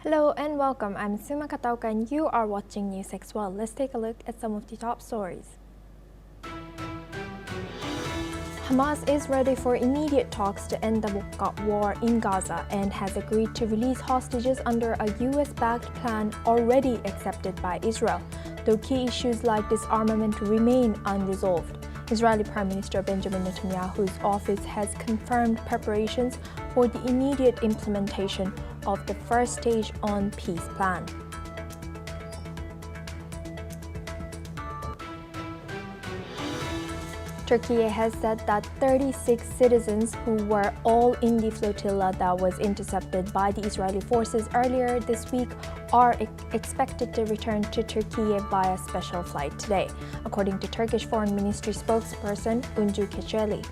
Hello and welcome. I'm Suma Katauka and you are watching NewsX. Well, let's take a look at some of the top stories. Hamas is ready for immediate talks to end the war in Gaza and has agreed to release hostages under a US-backed plan already accepted by Israel, though key issues like disarmament remain unresolved. Israeli Prime Minister Benjamin Netanyahu's office has confirmed preparations for the immediate implementation of the first stage on peace plan. Turkey has said that 36 citizens who were all in the flotilla that was intercepted by the Israeli forces earlier this week are expected to return to Turkey via special flight today, according to Turkish Foreign Ministry spokesperson Unju Keçeli.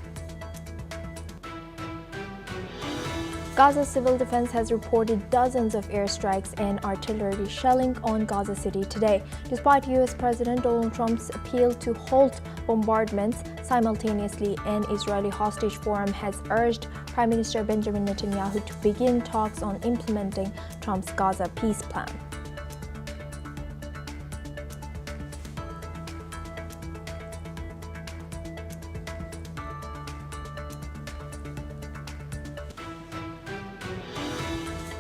Gaza Civil Defense has reported dozens of airstrikes and artillery shelling on Gaza City today, despite US President Donald Trump's appeal to halt bombardments. Simultaneously, an Israeli hostage forum has urged Prime Minister Benjamin Netanyahu to begin talks on implementing Trump's Gaza peace plan.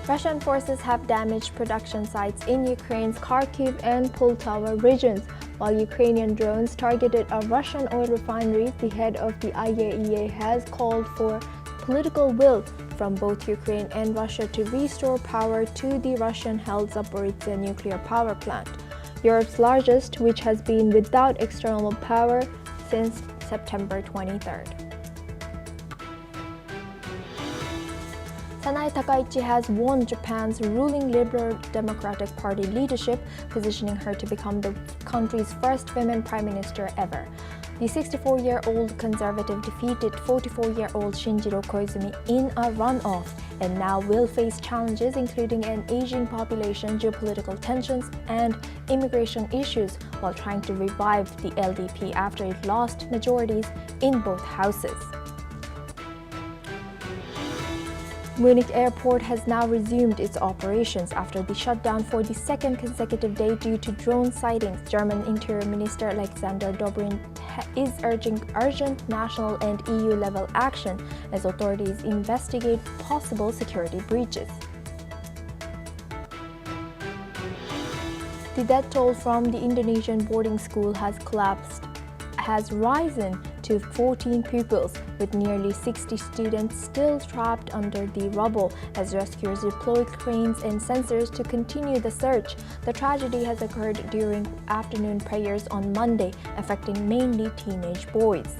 Russian forces have damaged production sites in Ukraine's Kharkiv and Poltava regions, while Ukrainian drones targeted a Russian oil refinery. The head of the IAEA has called for political will from both Ukraine and Russia to restore power to the Russian-held Zaporizhzhia nuclear power plant, Europe's largest, which has been without external power since September 23rd. Sanai Takaichi has won Japan's ruling Liberal Democratic Party leadership, positioning her to become the country's first women prime minister ever. The 64-year-old conservative defeated 44-year-old Shinjiro Koizumi in a runoff and now will face challenges including an aging population, geopolitical tensions, and immigration issues while trying to revive the LDP after it lost majorities in both houses. Munich Airport has now resumed its operations after the shutdown for the second consecutive day due to drone sightings. German Interior Minister Alexander Dobrindt is urging urgent national and EU-level action as authorities investigate possible security breaches. The death toll from the Indonesian boarding school has risen to 14 pupils, with nearly 60 students still trapped under the rubble as rescuers deploy cranes and sensors to continue the search. The tragedy has occurred during afternoon prayers on Monday, affecting mainly teenage boys.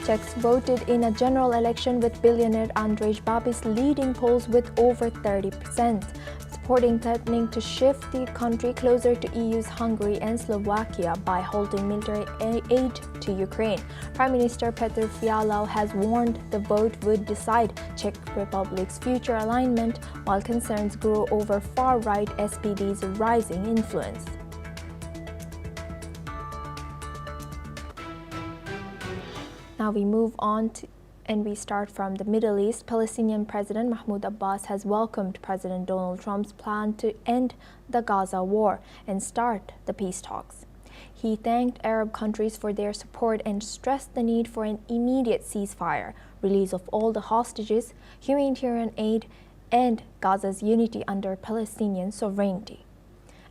Czechs voted in a general election with billionaire Andrej Babis leading polls with over 30%. Supporting threatening to shift the country closer to EU's Hungary and Slovakia by halting military aid to Ukraine. Prime Minister Petr Fiala has warned the vote would decide Czech Republic's future alignment, while concerns grow over far-right SPD's rising influence. Now we move on and we start from the Middle East. Palestinian President Mahmoud Abbas has welcomed President Donald Trump's plan to end the Gaza war and start the peace talks. He thanked Arab countries for their support and stressed the need for an immediate ceasefire, release of all the hostages, humanitarian aid, and Gaza's unity under Palestinian sovereignty.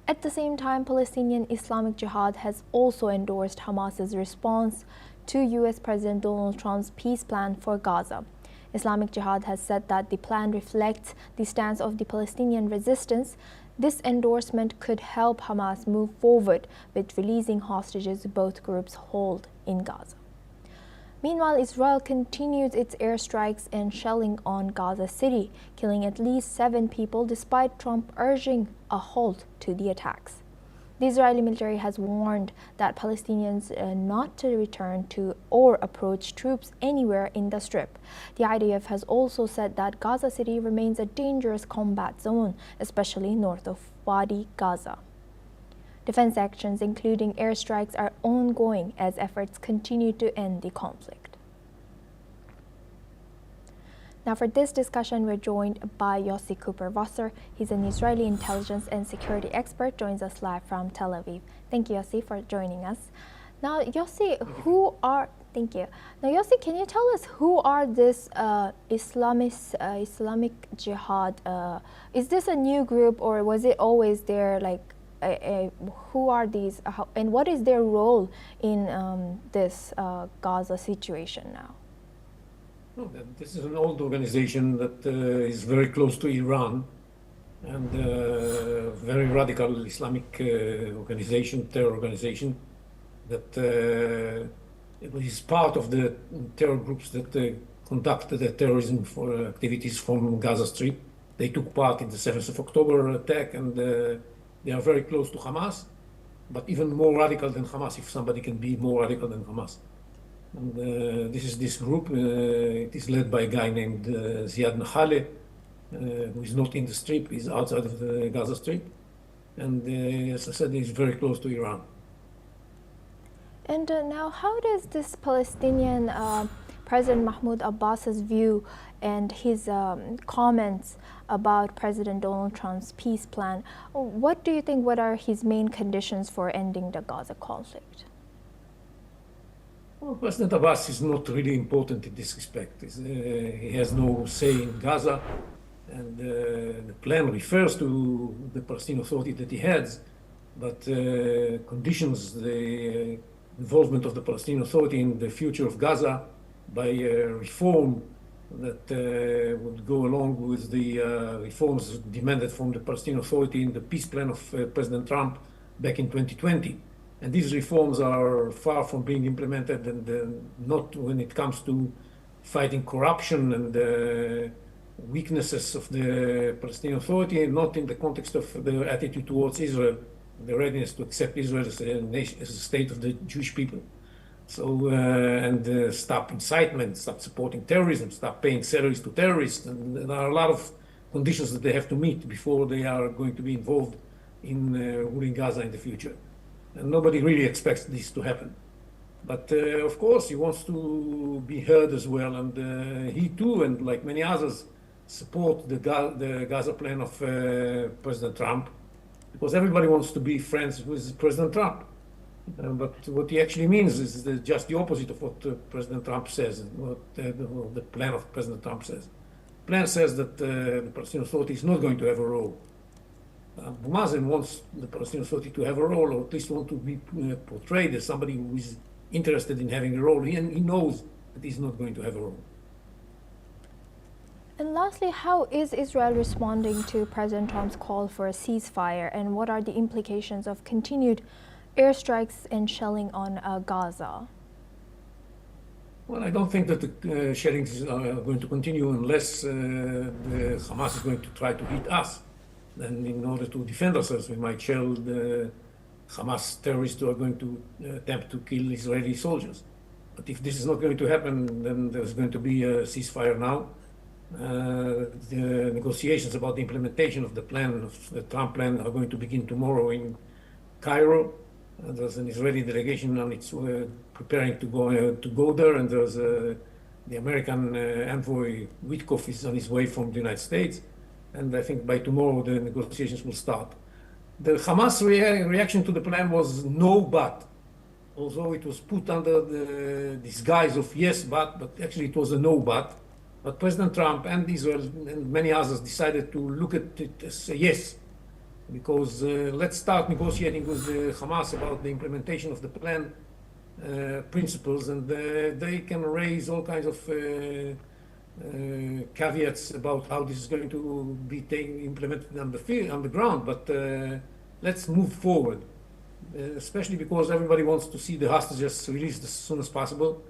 At the same time, Palestinian Islamic Jihad has also endorsed Hamas's response to US President Donald Trump's peace plan for Gaza. Islamic Jihad has said that the plan reflects the stance of the Palestinian resistance. This endorsement could help Hamas move forward with releasing hostages both groups hold in Gaza. Meanwhile, Israel continues its airstrikes and shelling on Gaza City, killing at least 7 people despite Trump urging a halt to the attacks. The Israeli military has warned that Palestinians not to return to or approach troops anywhere in the Strip. The IDF has also said that Gaza City remains a dangerous combat zone, especially north of Wadi Gaza. Defense actions, including airstrikes, are ongoing as efforts continue to end the conflict. Now, for this discussion, we're joined by Yossi Cooper-Wasser. He's an Israeli intelligence and security expert, joins us live from Tel Aviv. Thank you, Yossi, for joining us. Now, Yossi, Thank you. Now, Yossi, can you tell us who are this Islamic Jihad? Is this a new group, or was it always there? Who are these, and what is their role in this Gaza situation now? No, this is an old organization that is very close to Iran, and very radical Islamic organization, terror organization, that it is part of the terror groups that conducted the terrorism for activities from Gaza Strip. They took part in the 7th of October attack, and they are very close to Hamas, but even more radical than Hamas, if somebody can be more radical than Hamas. And this is this group. It is led by a guy named Ziad Nahale, who is not in the Strip, he's outside of the Gaza Strip. And as I said, he's very close to Iran. And now, how does this Palestinian President Mahmoud Abbas's view and his comments about President Donald Trump's peace plan, what do you think, what are his main conditions for ending the Gaza conflict? Well, President Abbas is not really important in this respect. He has no say in Gaza, and the plan refers to the Palestinian Authority that he heads, but conditions the involvement of the Palestinian Authority in the future of Gaza by reform that would go along with the reforms demanded from the Palestinian Authority in the peace plan of President Trump back in 2020. And these reforms are far from being implemented, and not when it comes to fighting corruption and weaknesses of the Palestinian Authority, not in the context of their attitude towards Israel, the readiness to accept Israel as a nation, as a state of the Jewish people. So, and stop incitement, stop supporting terrorism, stop paying salaries to terrorists. And there are a lot of conditions that they have to meet before they are going to be involved in ruling Gaza in the future. And nobody really expects this to happen. But of course, he wants to be heard as well. And he too, and like many others, support the Gaza plan of President Trump, because everybody wants to be friends with President Trump. But what he actually means is just the opposite of what President Trump says, what the plan of President Trump says. The plan says that the Palestinian Authority is not going to have a role. Abu Mazen wants the Palestinian Authority to have a role, or at least want to be portrayed as somebody who is interested in having a role. He knows that he's not going to have a role. And lastly, how is Israel responding to President Trump's call for a ceasefire, and what are the implications of continued airstrikes and shelling on Gaza? Well, I don't think that the shellings are going to continue unless the Hamas is going to try to hit us. Then in order to defend ourselves, we might shell the Hamas terrorists who are going to attempt to kill Israeli soldiers. But if this is not going to happen, then there's going to be a ceasefire now. The negotiations about the implementation of the plan, of the Trump plan, are going to begin tomorrow in Cairo. There's an Israeli delegation on its preparing to go there, and there's the American envoy Witkoff is on his way from the United States, and I think by tomorrow the negotiations will start. The Hamas reaction to the plan was no but, although it was put under the disguise of yes but actually it was a no but. But President Trump and Israel and many others decided to look at it as a yes, because let's start negotiating with the Hamas about the implementation of the plan principles, and they can raise all kinds of caveats about how this is going to be implemented on the ground. But let's move forward, especially because everybody wants to see the hostages released as soon as possible.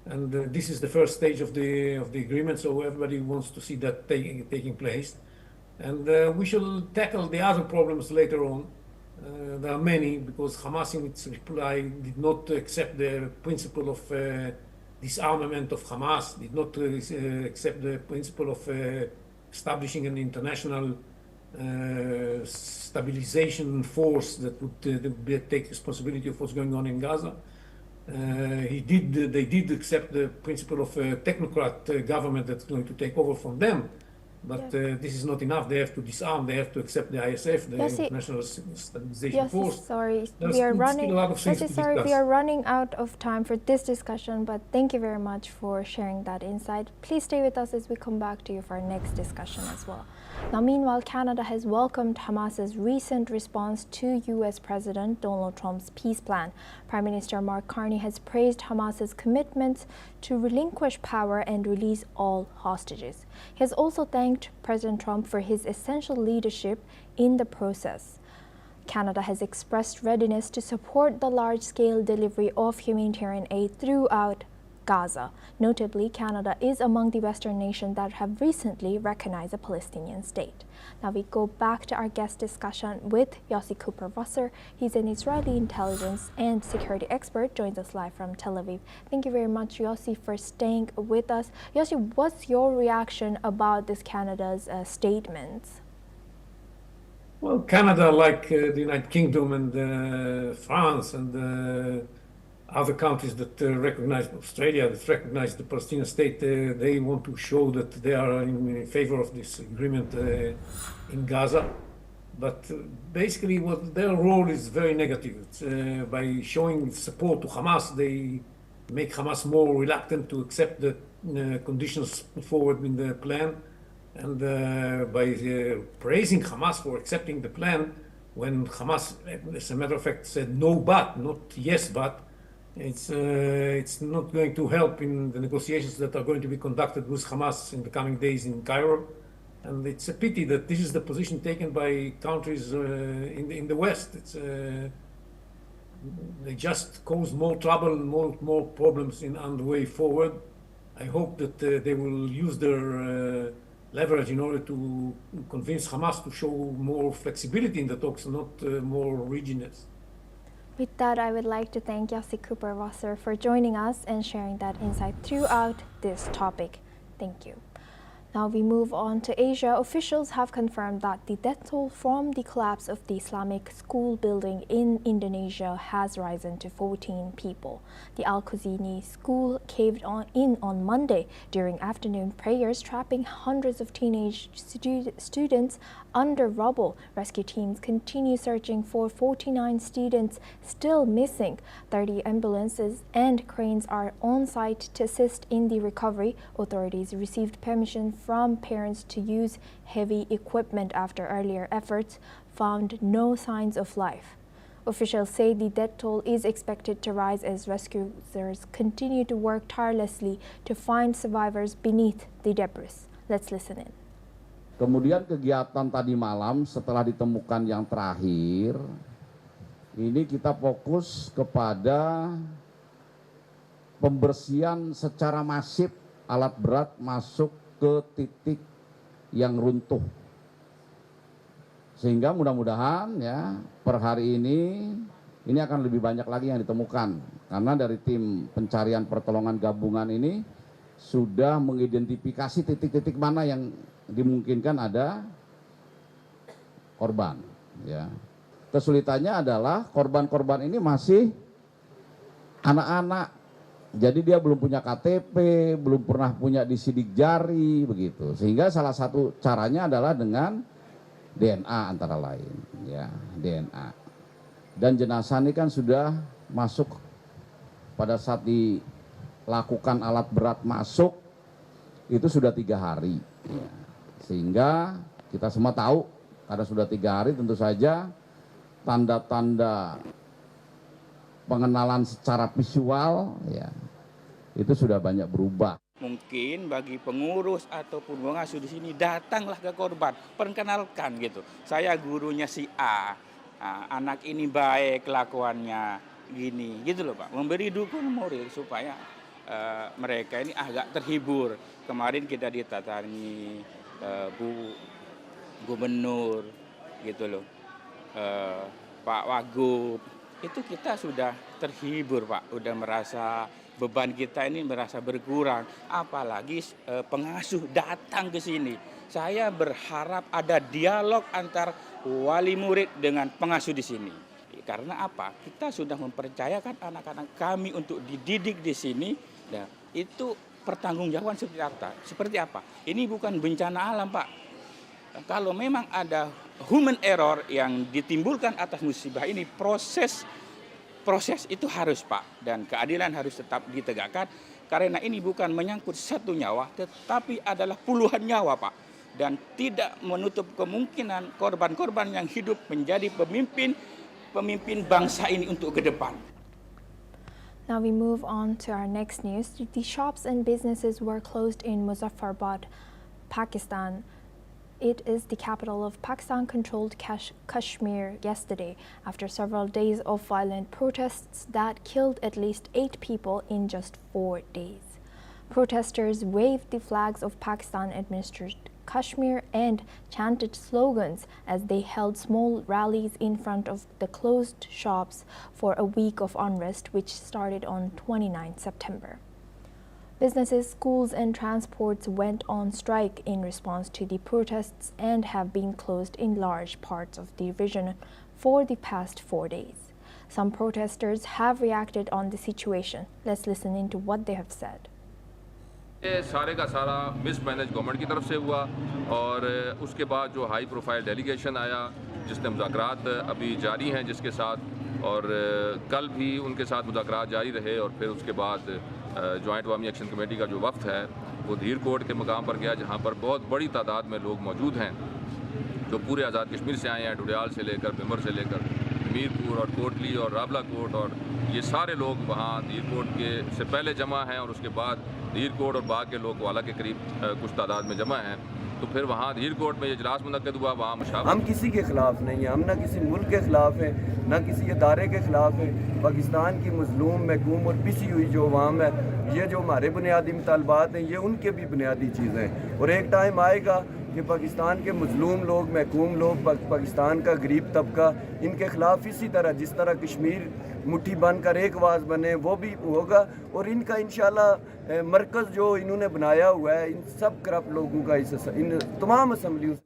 And this is the first stage of the agreement, so everybody wants to see that taking place. And we shall tackle the other problems later on. There are many, because Hamas in its reply did not accept the principle of disarmament of Hamas, did not accept the principle of establishing an international stabilization force that would take responsibility of what's going on in Gaza. They did accept the principle of a technocrat government that's going to take over from them. But this is not enough. They have to disarm. They have to accept the ISF, the International Stabilization Force. Sorry, There's we are still running. a lot of things to Sorry, we discuss. are running out of time for this discussion. But thank you very much for sharing that insight. Please stay with us as we come back to you for our next discussion as well. Now, meanwhile, Canada has welcomed Hamas's recent response to U.S. President Donald Trump's peace plan. Prime Minister Mark Carney has praised Hamas's commitment to relinquish power and release all hostages. He has also thanked President Trump for his essential leadership in the process. Canada has expressed readiness to support the large-scale delivery of humanitarian aid throughout Gaza. Notably, Canada is among the Western nations that have recently recognized a Palestinian state. Now we go back to our guest discussion with Yossi Cooper-Wasser. He's an Israeli intelligence and security expert, joins us live from Tel Aviv. Thank you very much, Yossi, for staying with us. Yossi, what's your reaction about this Canada's statements? Well, Canada, like the United Kingdom and France and other countries that recognize Australia, that recognize the Palestinian state, they want to show that they are in favor of this agreement in Gaza. But basically, what their role is very negative. It's, by showing support to Hamas, they make Hamas more reluctant to accept the conditions put forward in the plan. And by praising Hamas for accepting the plan, when Hamas, as a matter of fact, said no but, not yes but, it's not going to help in the negotiations that are going to be conducted with Hamas in the coming days in Cairo. And it's a pity that this is the position taken by countries in the West. They just cause more trouble and more problems on the way forward. I hope that they will use their leverage in order to convince Hamas to show more flexibility in the talks and not more rigidness. With that, I would like to thank Yossi Cooper-Wasser for joining us and sharing that insight throughout this topic. Thank you. Now we move on to Asia. Officials have confirmed that the death toll from the collapse of the Islamic school building in Indonesia has risen to 14 people. The Al-Khuzini school caved in on Monday during afternoon prayers, trapping hundreds of teenage students under rubble. Rescue teams continue searching for 49 students still missing. 30 ambulances and cranes are on site to assist in the recovery. Authorities received permission from parents to use heavy equipment after earlier efforts found no signs of life. Officials say the death toll is expected to rise as rescuers continue to work tirelessly to find survivors beneath the debris. Let's listen in. Kemudian kegiatan tadi malam setelah ditemukan yang terakhir, ini kita fokus kepada pembersihan secara masif alat berat masuk ke titik yang runtuh. Sehingga mudah-mudahan ya per hari ini akan lebih banyak lagi yang ditemukan. Karena dari tim pencarian pertolongan gabungan ini sudah mengidentifikasi titik-titik mana yang dimungkinkan ada korban. Ya. Kesulitannya adalah korban-korban ini masih anak-anak. Jadi dia belum punya KTP, belum pernah punya disidik jari, begitu. Sehingga salah satu caranya adalah dengan DNA antara lain, ya DNA. Dan jenazah ini kan sudah masuk pada saat dilakukan alat berat masuk itu sudah 3 hari. Ya. Sehingga kita semua tahu karena sudah 3 hari tentu saja tanda-tanda pengenalan secara visual ya itu sudah banyak berubah. Mungkin bagi pengurus ataupun pengasuh di sini datanglah ke korban, perkenalkan gitu. Saya gurunya si A, anak ini baik kelakuannya gini, gitu loh Pak. Memberi dukungan moral supaya mereka ini agak terhibur. Kemarin kita didatangi Bu Gubernur, gitu loh, Pak Wagub. Itu kita sudah terhibur Pak, udah merasa beban kita ini merasa berkurang. Apalagi pengasuh datang ke sini. Saya berharap ada dialog antar wali murid dengan pengasuh di sini. Karena apa? Kita sudah mempercayakan anak-anak kami untuk dididik di sini. Nah, itu pertanggungjawaban seperti apa? Ini bukan bencana alam, Pak. Kalau memang ada human error yang ditimbulkan atas musibah ini, proses itu harus, Pak, dan keadilan harus tetap ditegakkan. Karena ini bukan menyangkut satu nyawa, tetapi adalah puluhan nyawa, Pak. Dan tidak menutup kemungkinan korban-korban yang hidup menjadi pemimpin bangsa ini untuk ke depan. Now we move on to our next news. The shops and businesses were closed in Muzaffarabad, Pakistan. It is the capital of Pakistan-controlled Kashmir yesterday, after several days of violent protests that killed at least 8 people in just 4 days. Protesters waved the flags of Pakistan-administered Kashmir and chanted slogans as they held small rallies in front of the closed shops for a week of unrest, which started on 29 September. Businesses, schools and transports went on strike in response to the protests and have been closed in large parts of the region for the past 4 days. Some protesters have reacted on the situation. Let's listen into what they have said. ये सारे का सारा mismanage government की तरफ से हुआ और उसके बाद जो हाई प्रोफाइल डेलीगेशन आया जिसने मुज़ाकरात अभी जारी हैं जिसके साथ और कल भी उनके साथ मुज़ाकरात जारी रहे और फिर उसके बाद जॉइंट अवामी एक्शन कमेटी का जो वफ़द है वो धीर कोट के मुकाम पर गया जहां पर बहुत बड़ी तादाद में लोग मौजूद हैं जो पूरे आज़ाद कश्मीर से आए हैं, डुडियाल से लेकर बिमर से लेकर मीरपुर और कोटली और राबला कोट और ये सारे लोग वहाँ धीर कोट के से पहले जमा हैं और उसके बाद धीर कोट और बाग के लोग वाला के करीब कुछ तादाद में जमा हैं। तो फिर वहाँ धीर कोट में इजलास मुनक्कद हुआ, वहाँ मुशावरा। हम किसी के ख़िलाफ़ नहीं हैं, हम ना किसी मुल्क के ख़िलाफ़ हैं, ना किसी इदारे के ख़िलाफ़ हैं। पाकिस्तान की मज़लूम, महकूम और पिसी हुई जो अवाम है, ये जो हमारे बुनियादी मुतालबात हैं, ये उनके भी बुनियादी चीज़ें हैं। और एक टाइम आएगा कि पाकिस्तान के मज़लूम लोग, महकूम लोग, पाकिस्तान का गरीब तबका, इनके ख़िलाफ़ इसी तरह जिस तरह कश्मीर मुट्ठी बनकर एक आवाज़ बने वो भी होगा। और इनका इंशाल्लाह मरकज़ जो इन्होंने बनाया हुआ है इन सब करप्ट लोगों का इन तमाम असम्बलियों।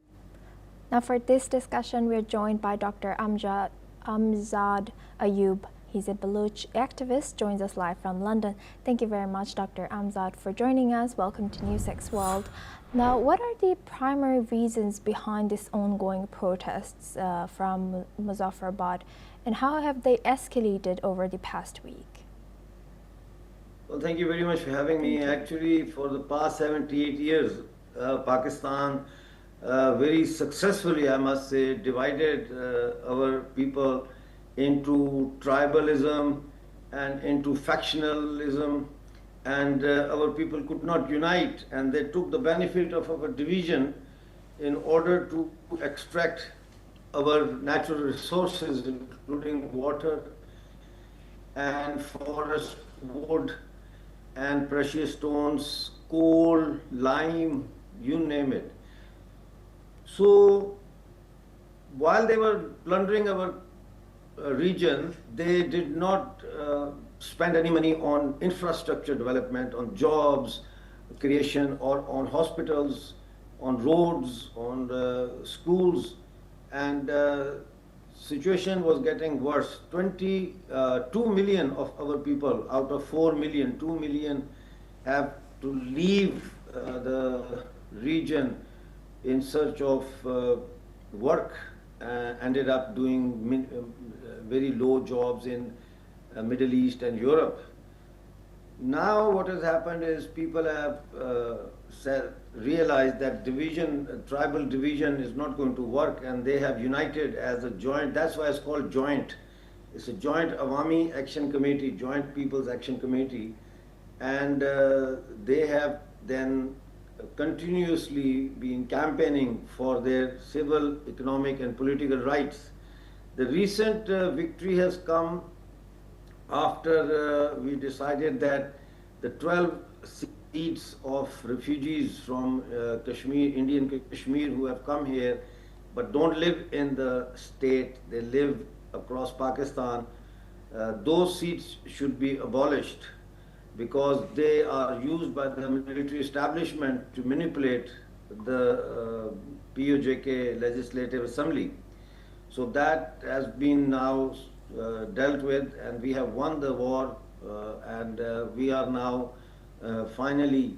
Now for this discussion we are joined by Dr. Amzad Ayub. He's a Baloch activist, joins us live from London. Thank you very much, Dr. Amzad, for joining us. Welcome to NewsX World. Now, what are the primary reasons behind this ongoing protests from Muzaffarabad, and how have they escalated over the past week? Well, thank you very much for having me. Actually, for the past 78 years, Pakistan very successfully, I must say, divided our people into tribalism and into factionalism, and our people could not unite, and they took the benefit of our division in order to extract our natural resources, including water and forest, wood and precious stones, coal, lime, you name it. So while they were plundering our region, they did not spend any money on infrastructure development, on jobs creation, or on hospitals, on roads, on schools, and situation was getting worse. 22 million of our people out of 4 million, 2 million have to leave the region in search of work, ended up doing very low jobs in Middle East and Europe. Now what has happened is people have realized that division, tribal division is not going to work, and they have united as a joint. That's why it's called joint. It's a joint Awami Action Committee, Joint People's Action Committee, and they have then continuously been campaigning for their civil, economic and political rights. The recent victory has come after we decided that the 12 seats of refugees from Kashmir, Indian Kashmir, who have come here but don't live in the state, they live across Pakistan, those seats should be abolished because they are used by the military establishment to manipulate the POJK Legislative Assembly. So that has been now dealt with, and we have won the war, and we are now finally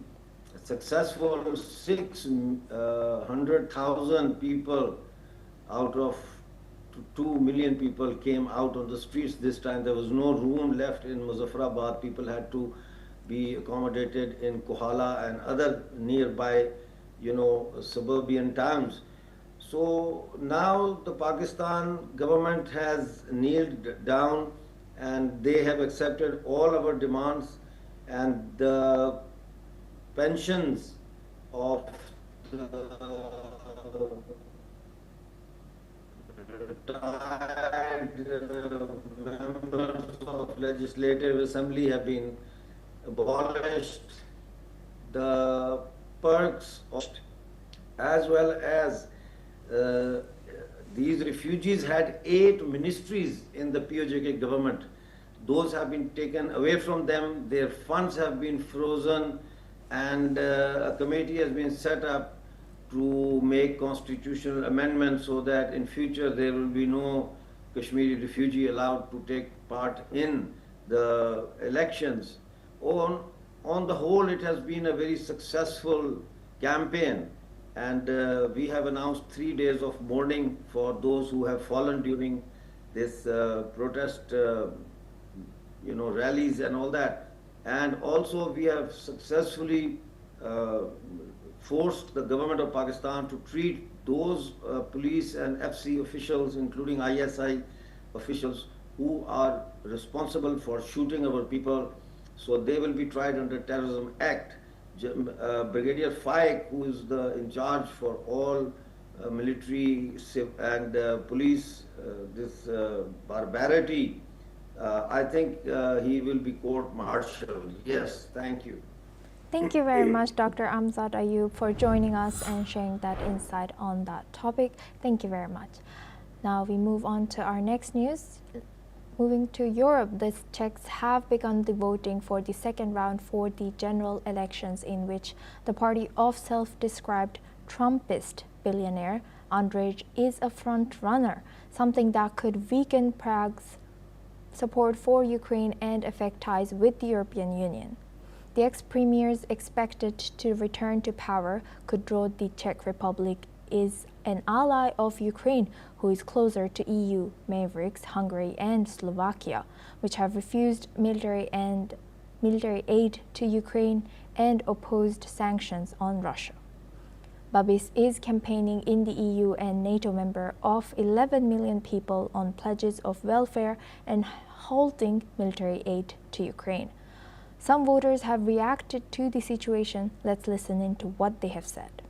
successful. 600,000 people out of 2 million people came out on the streets this time. There was no room left in Muzaffarabad. People had to be accommodated in Kohala and other nearby, suburban towns. So now the Pakistan government has kneeled down and they have accepted all our demands, and the pensions of the retired members of Legislative Assembly have been abolished. The perks of, as well as these refugees had 8 ministries in the POJK government. Those have been taken away from them, their funds have been frozen, and a committee has been set up to make constitutional amendments so that in future there will be no Kashmiri refugee allowed to take part in the elections. On the whole, it has been a very successful campaign, and we have announced 3 days of mourning for those who have fallen during this protest, rallies and all that. And also we have successfully forced the government of Pakistan to treat those police and FC officials, including ISI officials, who are responsible for shooting our people. So they will be tried under Terrorism Act. Brigadier Faik, who is in charge for all military and police, this barbarity, I think he will be court-martialed. Yes, thank you. Thank you very much, Dr. Amzad Ayub, for joining us and sharing that insight on that topic. Thank you very much. Now we move on to our next news. Moving to Europe, the Czechs have begun the voting for the second round for the general elections, in which the party of self-described Trumpist billionaire Andrej is a front-runner, something that could weaken Prague's support for Ukraine and affect ties with the European Union. The ex-premiers expected to return to power could draw the Czech Republic is an ally of Ukraine, who is closer to EU mavericks Hungary and Slovakia, which have refused military aid to Ukraine and opposed sanctions on Russia. Babis is campaigning in the EU and NATO member of 11 million people on pledges of welfare and halting military aid to Ukraine. Some voters have reacted to the situation. Let's listen into what they have said.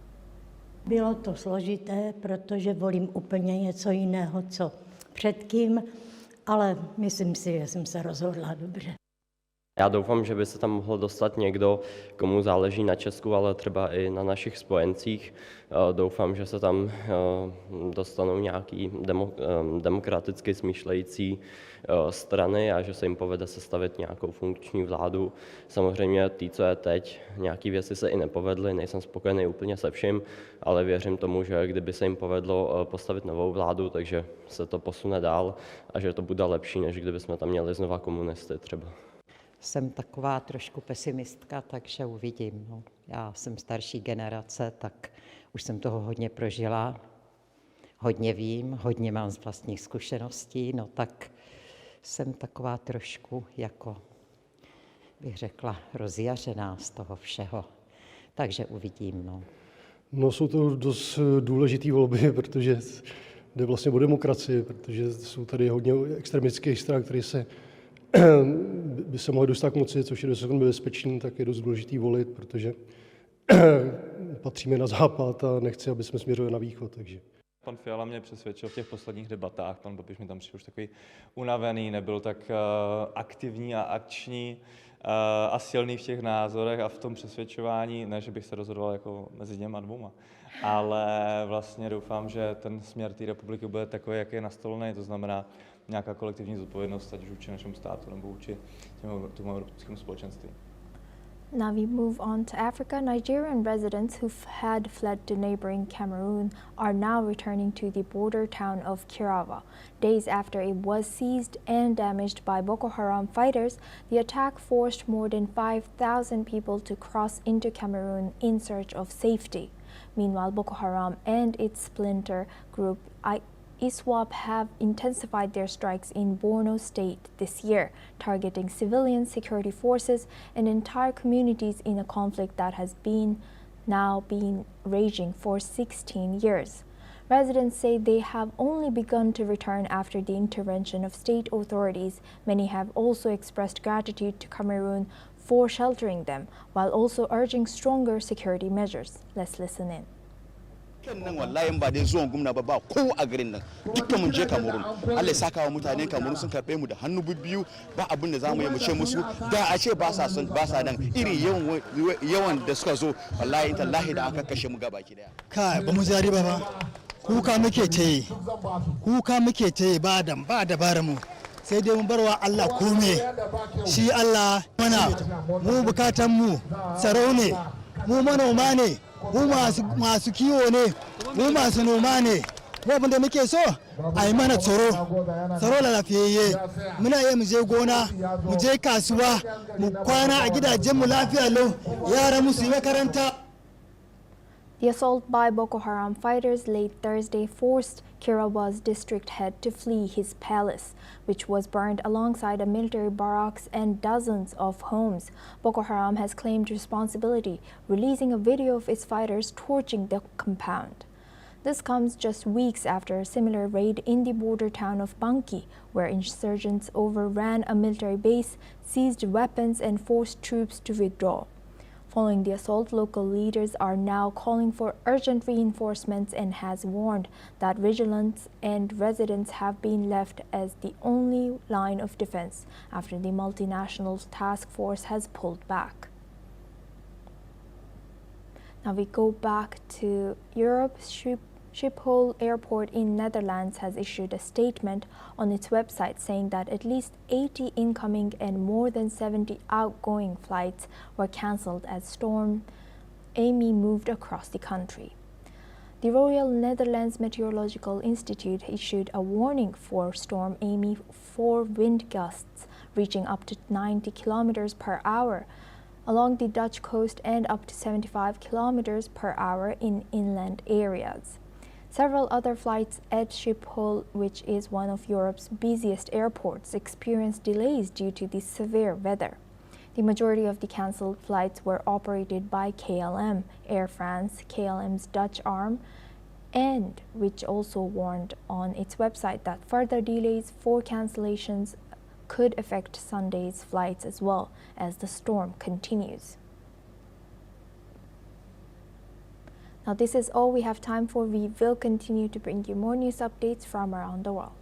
Bylo to složité, protože volím úplně něco jiného, co předtím, ale myslím si, že jsem se rozhodla dobře. Já doufám, že by se tam mohl dostat někdo, komu záleží na Česku, ale třeba i na našich spojencích. Doufám, že se tam dostanou nějaký demokraticky smýšlející strany a že se jim povede sestavit nějakou funkční vládu. Samozřejmě tí, co je teď, nějaké věci se i nepovedly, nejsem spokojený úplně se vším, ale věřím tomu, že kdyby se jim povedlo postavit novou vládu, takže se to posune dál a že to bude lepší, než kdyby jsme tam měli znova komunisty třeba. Jsem taková trošku pesimistka, takže uvidím. No. Já jsem starší generace, tak už jsem toho hodně prožila, hodně vím, hodně mám z vlastních zkušeností, no tak jsem taková trošku, jako bych řekla, rozjařená z toho všeho. Takže uvidím. No jsou to dost důležité volby, protože jde vlastně o demokracii, protože jsou tady hodně extremistických stran, které by se mohli dostat k moci, což je dost nebezpečný, tak je dost důležitý volit, protože patříme na západ a nechci, aby jsme směřovali na východ. Takže. Pan Fiala mě přesvědčil v těch posledních debatách, pan Babiš mi tam přišel už takový unavený, nebyl tak aktivní a akční a silný v těch názorech a v tom přesvědčování, ne, že bych se rozhodoval jako mezi těma dvouma, ale vlastně doufám, že ten směr té republiky bude takový, jak je nastolený, to znamená nějaká kolektivní zodpovědnost, ať už vůči našemu státu nebo vůči tomu evropskému společenství. Now we move on to Africa. Nigerian residents who had fled to neighboring Cameroon are now returning to the border town of Kirawa. Days after it was seized and damaged by Boko Haram fighters, the attack forced more than 5,000 people to cross into Cameroon in search of safety. Meanwhile, Boko Haram and its splinter group ISWAP have intensified their strikes in Borno State this year, targeting civilian security forces and entire communities in a conflict that has now been raging for 16 years. Residents say they have only begun to return after the intervention of state authorities. Many have also expressed gratitude to Cameroon for sheltering them, while also urging stronger security measures. Let's listen in. nan wallahi ba dai zuwan gwamna ba ko a garin nan dukkan mun je Cameroon Allah ya saka wa mutanen Cameroon sun karbe mu da hannu bibbiyu ba abin da zamu yi mu ce musu da a ce ba sa nan iri yawan da suka zo wallahi tallahi da aka kashe mu gabaki daya kai ba mu jari ba kuka muke ta yi ba dabarar mu sai dai mun barwa Allah kome shi Allah mana mu bukatan mu tsaro ne mu manoma ne mu masu kiwo ne mu masu noma ne mu abinda muke so a yi mana tsaro lafiyayye muna iya mu je gona mu je kasuwa mu kwana a gidajenmu lafiya lau yara mu su yi makaranta. The assault by Boko Haram fighters late Thursday forced Kirawa's district head to flee his palace, which was burned alongside a military barracks and dozens of homes. Boko Haram has claimed responsibility, releasing a video of its fighters torching the compound. This comes just weeks after a similar raid in the border town of Banki, where insurgents overran a military base, seized weapons, and forced troops to withdraw. Following the assault, local leaders are now calling for urgent reinforcements and has warned that vigilance and residents have been left as the only line of defense after the multinational task force has pulled back. Now we go back to Europe. Schiphol Airport in Netherlands has issued a statement on its website saying that at least 80 incoming and more than 70 outgoing flights were cancelled as Storm Amy moved across the country. The Royal Netherlands Meteorological Institute issued a warning for Storm Amy for wind gusts reaching up to 90 kilometers per hour along the Dutch coast and up to 75 kilometers per hour in inland areas. Several other flights at Schiphol, which is one of Europe's busiest airports, experienced delays due to the severe weather. The majority of the cancelled flights were operated by KLM, Air France, KLM's Dutch arm, and which also warned on its website that further delays for cancellations could affect Sunday's flights as well as the storm continues. Now this is all we have time for. We will continue to bring you more news updates from around the world.